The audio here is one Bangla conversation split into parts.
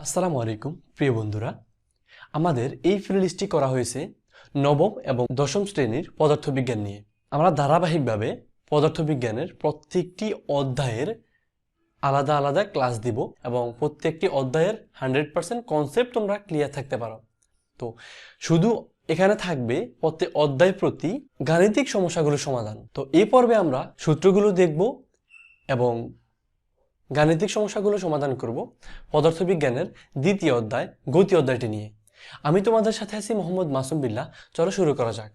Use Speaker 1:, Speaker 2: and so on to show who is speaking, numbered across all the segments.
Speaker 1: আসসালামু আলাইকুম প্রিয় বন্ধুরা, আমাদের এই প্লেলিস্টটি করা হয়েছে নবম এবং দশম শ্রেণীর পদার্থবিজ্ঞান নিয়ে। আমরা ধারাবাহিকভাবে পদার্থবিজ্ঞানের প্রত্যেকটি অধ্যায়ের আলাদা আলাদা ক্লাস দিব এবং প্রত্যেকটি অধ্যায়ের 100% কনসেপ্ট তোমরা ক্লিয়ার থাকতে পারো। তো শুধু এখানে থাকবে প্রত্যেক অধ্যায় প্রতি গাণিতিক সমস্যাগুলোর সমাধান। তো এই পর্বে আমরা সূত্রগুলো দেখব এবং গাণিতিক সমস্যাগুলো সমাধান করব পদার্থবিজ্ঞানের দ্বিতীয় অধ্যায় গতি অধ্যায়টি নিয়ে। আমি তোমাদের সাথে আছি মোহাম্মদ মাসুম বিল্লাহ। চলো শুরু করা যাক।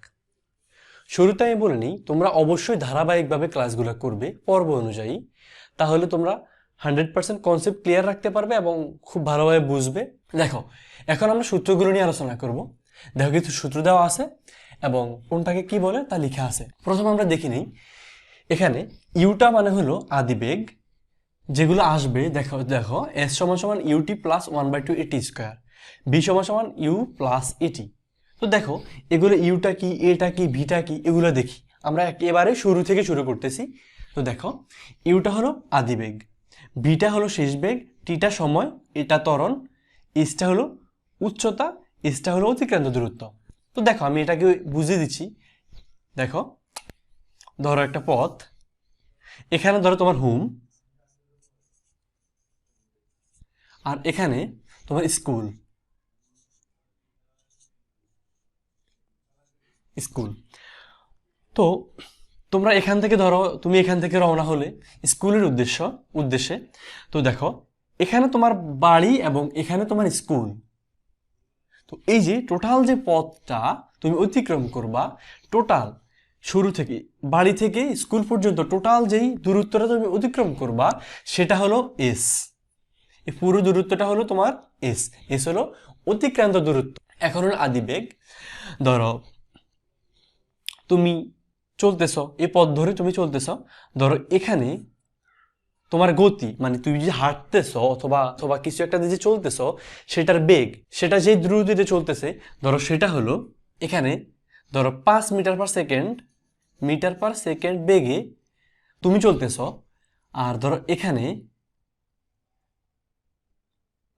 Speaker 1: শুরুতে আমি বলে নিই, তোমরা অবশ্যই ধারাবাহিকভাবে ক্লাসগুলো করবে পর্ব অনুযায়ী, তাহলে তোমরা 100% কনসেপ্ট ক্লিয়ার রাখতে পারবে এবং খুব ভালোভাবে বুঝবে। দেখো, এখন আমরা সূত্রগুলো নিয়ে আলোচনা করব। দেখো, কিছু সূত্র দেওয়া আছে এবং কোনটাকে কি বলে তা লেখা আছে। প্রথমে আমরা দেখে নিই, এখানে ইউটা মানে হলো আদিবেগ, যেগুলো আসবে দেখো দেখো এস সমান সমান ইউটি প্লাস 1/2 এটি স্কোয়ার, বি সমান সমান ইউ প্লাস এটি। তো দেখো, এগুলো ইউটা কি, এটা কি, ভিটা কি, এগুলো দেখি। আমরা একেবারে শুরু থেকে শুরু করতেছি। তো দেখো, ইউটা হলো আদিবেগ, ভিটা হলো শেষ বেগ, টিটা সময়, এটা ত্বরণ, এসটা হলো উচ্চতা, এসটা হলো অতিক্রান্ত দূরত্ব। তো দেখো, আমি এটাকে বুঝিয়ে দিচ্ছি। দেখো, ধরো একটা পথ, এখানে ধরো তোমার হোম, আর এখানে তোমার স্কুল। তো তোমরা এখান থেকে ধরো, তুমি এখান থেকে রওনা হলে স্কুলের উদ্দেশ্যে। তো দেখো, এখানে তোমার বাড়ি এবং এখানে তোমার স্কুল। তো এই যে টোটাল যে পথটা তুমি অতিক্রম করবা, টোটাল শুরু থেকে বাড়ি থেকে স্কুল পর্যন্ত টোটাল যেই দূরত্বটা তুমি অতিক্রম করবা, সেটা হলো এস। এই পুরো দূরত্বটা হলো তোমার এস। এস হলো অতিক্রান্ত দূরত্ব। এখন হলো আদিবেগ। ধরো তুমি চলতেছ, এই পথ ধরে তুমি চলতেছ, ধরো এখানে তোমার গতি মানে তুমি যে হাঁটতেছ অথবা অথবা কিছু একটা দিয়ে যে চলতেছ, সেটার বেগ, সেটা যে দ্রুতগতিতে চলতেছে, ধরো সেটা হলো এখানে ধরো 5 মিটার পার সেকেন্ড বেগে তুমি চলতেছ। আর ধরো এখানে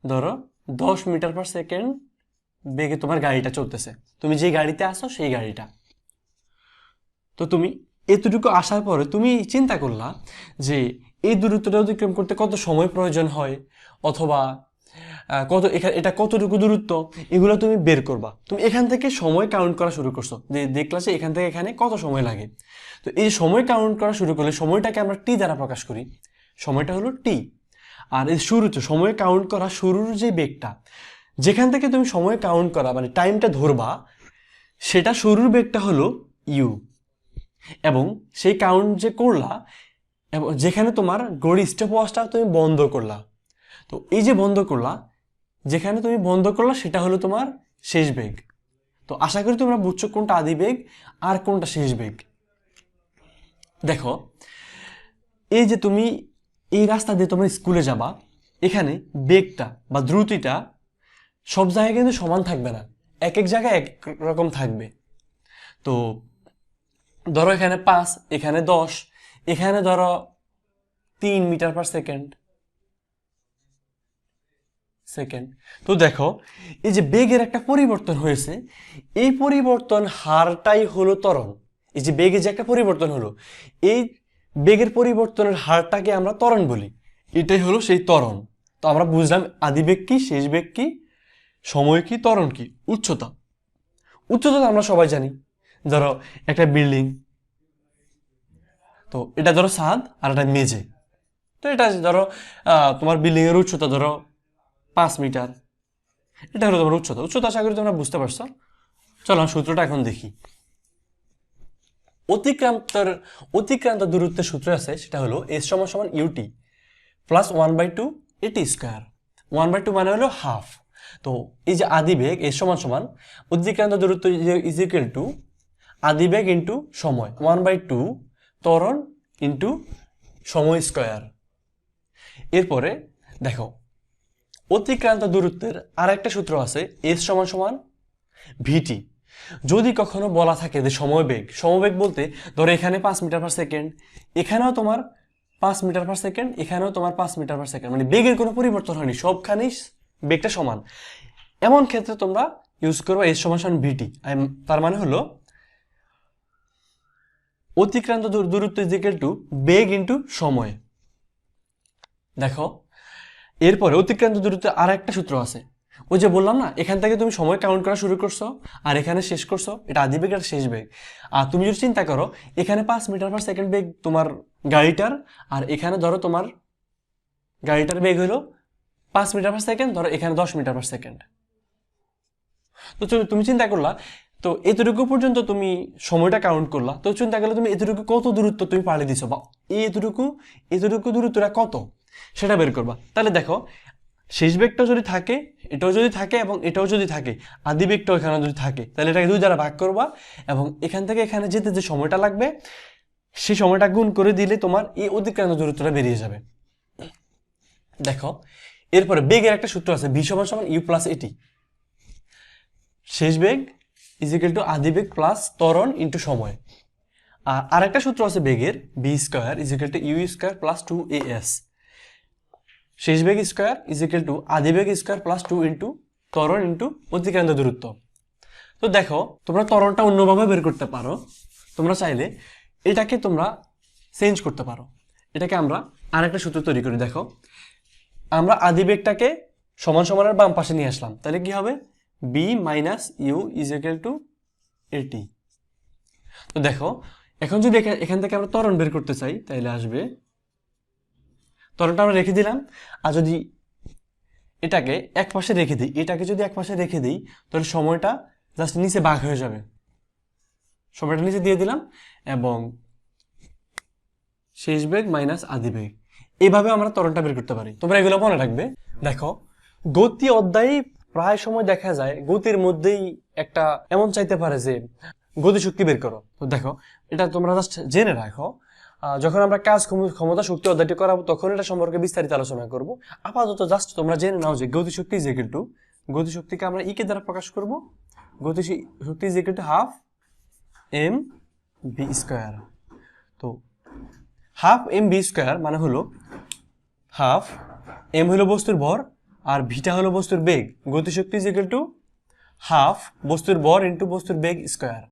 Speaker 1: ধরো 10 মিটার পার সেকেন্ড বেগে তোমার গাড়িটা চলতেছে, তুমি যে গাড়িতে আসো সেই গাড়িটা। তো তুমি এতটুকু আসার পরে তুমি চিন্তা করলা যে এই দূরত্বটা অতিক্রম করতে কত সময় প্রয়োজন হয়, অথবা কত এটা কতটুকু দূরত্ব, এগুলো তুমি বের করবা। তুমি এখান থেকে সময় কাউন্ট করা শুরু করছো, যে দেখলা যে এখান থেকে এখানে কত সময় লাগে। তো এই সময় কাউন্ট করা শুরু করলে সময়টাকে আমরা টি দ্বারা প্রকাশ করি, সময়টা হলো টি। আর এই শুরুতে সময় কাউন্ট করা শুরুর যে বেগটা, যেখান থেকে তুমি সময় কাউন্ট করা মানে টাইমটা ধরবা, সেটা শুরুর বেগটা হলো ইউ। এবং সেই কাউন্ট যে করলা এবং যেখানে তোমার ঘড়ি স্টপওয়াচটা তুমি বন্ধ করলা, তো এই যে বন্ধ করলা, যেখানে তুমি বন্ধ করলা সেটা হলো তোমার শেষ বেগ। তো আশা করি তোমরা বুঝছো কোনটা আদি বেগ আর কোনটা শেষ বেগ। দেখো, এই যে তুমি এই রাস্তা দিয়ে তোমার স্কুলে যাবা, এখানে বেগটা বা দ্রুতিটা সব জায়গায় কিন্তু সমান থাকবে না, এক এক জায়গায় এক রকম থাকবে। তো ধরো এখানে 5, এখানে 10, এখানে ধরো 3 মিটার পার সেকেন্ড। তো দেখো, এই যে বেগের একটা পরিবর্তন হয়েছে, এই পরিবর্তন হারটাই হলো ত্বরণ। এই যে বেগে যে একটা পরিবর্তন হলো, এই বেগের পরিবর্তনের হারটাকে আমরা ত্বরণ বলি, এটাই হলো সেই ত্বরণ। তো আমরা বুঝলাম আদিবেগ কি, শেষ বেগ কি, সময় কি, ত্বরণ কি। উচ্চতা তো আমরা সবাই জানি। ধরো একটা বিল্ডিং, তো এটা ধরো ছাদ আর এটা মেঝে। তো এটা ধরো তোমার বিল্ডিং এর উচ্চতা ধরো 5 মিটার, এটা হলো তোমার উচ্চতা। আশা করি তোমরা বুঝতে পারছো। চলো সূত্রটা এখন দেখি। অতিক্রান্ত দূরত্বের সূত্র আছে, সেটা হলো এস সমান সমান ইউটি প্লাস 1/2 এটি স্কোয়ার। 1/2 মানে হলো হাফ। তো এই যে আদিবেগ এস সমান সমান অতিক্রান্ত দূরত্ব ইজ ইকুয়াল টু আদিবেগ ইন্টু সময়, 1/2 ত্বরণ ইন্টু সময় স্কোয়ার। এরপরে দেখো, অতিক্রান্ত দূরত্বের আর একটা সূত্র আছে, এস সমান সমান ভিটি। যদি কখনো বলা থাকে যে সমবেগ বলতে ধরো এখানে 5 মিটার পার সেকেন্ড, এখানেও তোমার 5 মিটার পার সেকেন্ড, এখানেও তোমার 5 মিটার পার সেকেন্ড, মানে বেগের কোনো পরিবর্তন হয়নি, সবখানেই বেগটা সমান, এমন ক্ষেত্রে তোমরা ইউজ করবে এস সমান সমান ভিটি। তার মানে হলো অতিক্রান্ত দূরত্ব is equal two beg into সময়। দেখো এরপরে অতিক্রান্ত দূরত্বের আর একটা সূত্র আছে, ওই যে বললাম না, এখান থেকে তুমি সময় কাউন্ট করা শুরু করছো আর এখানে শেষ করছো, এটা আদি বেগ আর শেষ বেগ। আর তুমি যদি চিন্তা করো এখানে 5 মিটার পার সেকেন্ড বেগ তোমার গাড়িটার, আর এখানে ধরো তোমার গাড়িটার বেগ হলো 5 মিটার পার সেকেন্ড, ধরো এখানে 10 মিটার পার সেকেন্ড। তো তুমি চিন্তা করলা, তো এতটুকু পর্যন্ত তুমি সময়টা কাউন্ট করলা, তো চিন্তা করলে তুমি এতটুকু কত দূরত্ব তুমি পাড়ি দিছো, বা এতটুকু দূরত্বটা কত সেটা বের করবা। তাহলে দেখো শেষ বেগটা যদি থাকে, এটাও যদি থাকে এবং এটাও যদি থাকে, আদি বেগটাও এখানে যদি থাকে, তাহলে এটাকে 2 দ্বারা ভাগ করবা এবং এখান থেকে এখানে যেতে যে সময়টা লাগবে সেই সময়টা গুণ করে দিলে তোমার এই অতিক্রান্ত দূরত্বটা বেরিয়ে যাবে। দেখো এরপরে বেগের একটা সূত্র আছে, ভি সমান সমান ইউ প্লাস এটি। শেষ বেগ ইজ ইকুয়াল টু আদি বেগ প্লাস ত্বরণ ইন্টু সময়। আর আরেকটা সূত্র আছে বেগের, v square is equal to u square plus 2as। শেষ বেগ স্কোয়ার ইজ ইকুয়াল টু আদি বেগ স্কোয়ার প্লাস 2 ইন্টু ত্বরণ ইন্টু অতিক্রান্ত দূরত্ব। তো দেখো তোমরা ত্বরণটা অন্যভাবে বের করতে পারো, তোমরা চাইলে এটাকে তোমরা চেঞ্জ করতে পারো। এটাকে আমরা আরেকটা সূত্র তৈরি করি। দেখো আমরা আদি বেগটাকে সমান সমানের বাম পাশে নিয়ে আসলাম, তাহলে কি হবে, v minus u is equal to at. তো দেখো এখন যদি এখান থেকে আমরা ত্বরণ বের করতে চাই, তাহলে আসবে, ত্বরণটা আমরা রেখে দিলাম। আর যদি এটাকে এক পাশে রেখে দিই, এটাকে যদি এক পাশে রেখে দিই, তাহলে সময়টা জাস্ট নিচে ভাগ হয়ে যাবে, সময়টা নিচে দিয়ে দিলাম এবং শেষ বেগ মাইনাস আদি বেগ, এইভাবে আমরা ত্বরণটা বের করতে পারি। তোমরা এগুলো মনে রাখবে। দেখো গতি অধ্যায়ে প্রায় সময় দেখা যায় গতির মধ্যেই একটা এমন চাইতে পারে যে গতিশক্তি বের করো। তো দেখো এটা তোমরা জাস্ট জেনে রাখো, যখন আমরা কাজ ক্ষমতা শক্তি অধ্যায়টি করাবো তখন এটা সম্পর্কে বিস্তারিত আলোচনা করব। আপাতত জাস্ট তোমরা জেনে নাও যে গতিশক্তি ইজ ইকুয়াল টু, গতিশক্তিকে আমরা ই কে দ্বারা প্রকাশ করব, গতিশক্তি is equal to half m v square. তো হাফ এম ভি স্কোয়ার মানে হলো হাফ এম হলো বস্তুর ভর আর ভিটা হলো বস্তুর বেগ। গতিশক্তি ইজ ইকুয়াল টু হাফ বস্তুর ভর ইন্টু বস্তুর বেগ স্কোয়ার।